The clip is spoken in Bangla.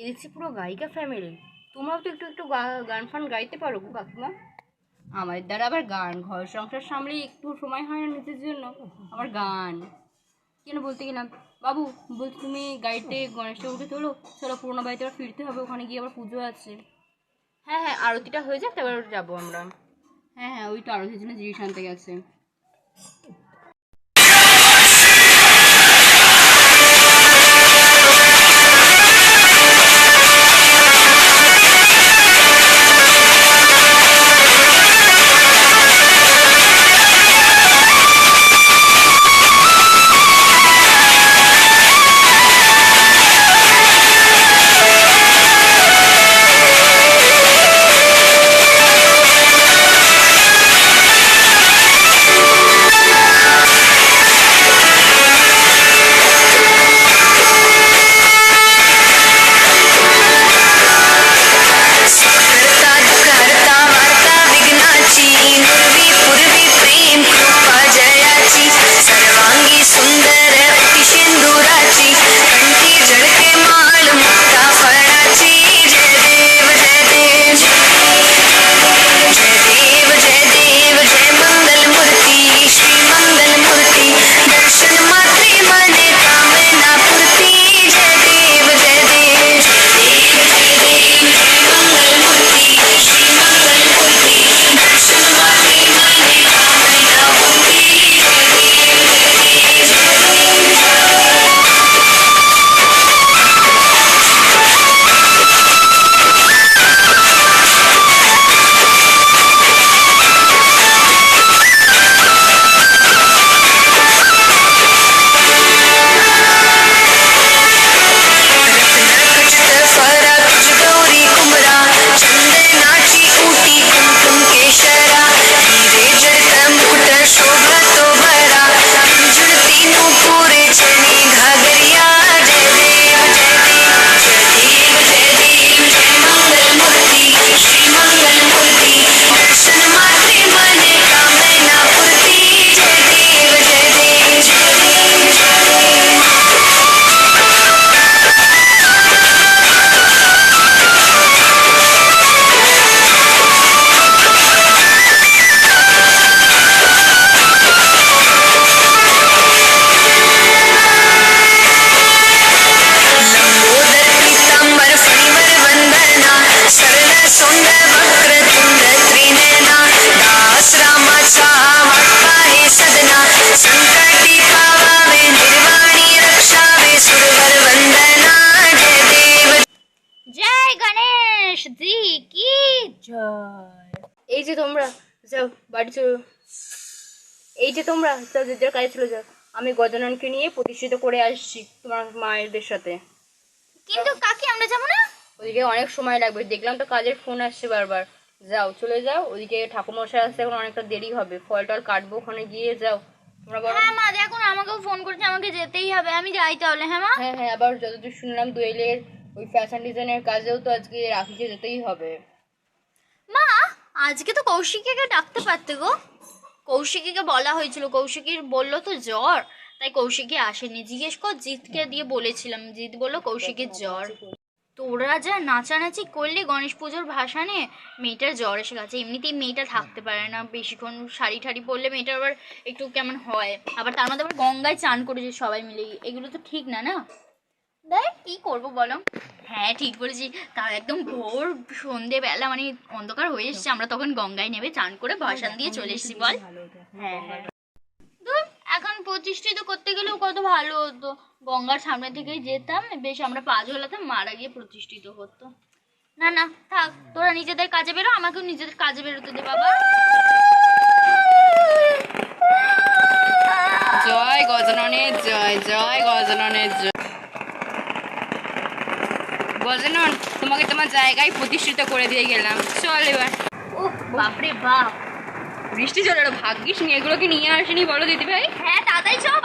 দেখছি পুরো গায়িকা ফ্যামিলি। তোমরাও তো একটু একটু গান ফান গাইতে পারো গো কাকিমা। আমার দ্বারা আবার গান, ঘর সংসার সামলেই একটু সময় হয় না নিজের জন্য, আবার গান কেন বলতে গেলাম। বাবু বলছি তুমি গাড়িতে গণেশ ঠাকুরকে তোলো, চলো পুরোনো বাড়িতে আবার ফিরতে হবে, ওখানে গিয়ে আবার পুজো আছে। হ্যাঁ হ্যাঁ, আরতিটা হয়ে যাক তারপর যাবো আমরা। হ্যাঁ হ্যাঁ, ওই তো আরতির জন্য জিনিস আনতে গেছে। এই যে তোমরা যাও বাড়ি চলো, এই যে তোমরা যাও যে যার কাজে চলে যাও, আমি গজাননকে নিয়ে প্রতিষ্ঠিত করে আসছি তোমার মায়েদের সাথে। কিন্তু কাকি আমরা যাবো না? ওদিকে অনেক সময় লাগবে, দেখলাম তো কাজের ফোন আসছে বারবার। যাও চলে যাও, ওদিকে ঠাকুরমশাই আসতে এখন অনেকটা দেরি হবে, ফল টল কাটবো, ওখানে গিয়ে যাও তোমরা। হ্যাঁ মা দেখুন আমাকেও ফোন করছে, আমাকে যেতেই হবে, আমি যাই তাহলে। হ্যাঁ মা। হ্যাঁ হ্যাঁ, আবার যতদূর শুনলাম দোয়েলের ওই ফ্যাশন ডিজাইনের কাজেও তো আজকে রাখিকে যেতেই হবে। মা আজকে তো কৌশিকীকে ডাকতে পারতে গো, কৌশিকীকে বলা হয়েছিল, কৌশিকীর বললো তো জ্বর, তাই কৌশিকী আসেনি। জিজ্ঞেস কর জিতকে দিয়ে বলেছিলাম, জিত বললো কৌশিকীর জ্বর। তোরা যা নাচানাচি করলি গণেশ পুজোর ভাসানে, মেয়েটার জ্বর এসে গেছে। এমনিতেই মেয়েটা থাকতে পারে না বেশিক্ষণ, শাড়ি ঠাড়ি পরলে মেয়েটার আবার একটু কেমন হয়, আবার তার মধ্যে আবার গঙ্গায় চান করেছে সবাই মিলে, এগুলো তো ঠিক না। না দেখ কি করবো বলো। হ্যাঁ ঠিক বলেছি, তাও একদম ভোর সন্ধেবেলা, মানে অন্ধকার হয়ে এসেছে, আমরা তখন গঙ্গায় নেমে চান করে ভাসান দিয়ে চলে এসেছি বল। হ্যাঁ হ্যাঁ, এখন প্রতিষ্ঠিত করতে গেলেও কত ভালো হতো, গঙ্গার সামনে থেকেই যেতাম, বেশ আমরা পা ঝোলাতাম, মারা গিয়ে প্রতিষ্ঠিত করতো। না না থাক, তোরা নিজেদের কাজে বেরো, আমাকেও নিজেদের কাজে বেরোতে দে বাবা। জয় গজাননের জয়, জয় গজাননের জয়। গজানন তোমাকে তোমার জায়গায় প্রতিষ্ঠিত করে দিয়ে গেলাম, চল এবার। ও বাপরে বাপ, বৃষ্টি চলে, ভাগ্যিস নিয়ে এগুলোকে নিয়ে আসেনি বলো দিদি ভাই। হ্যাঁ তাড়াতাড়ি চল।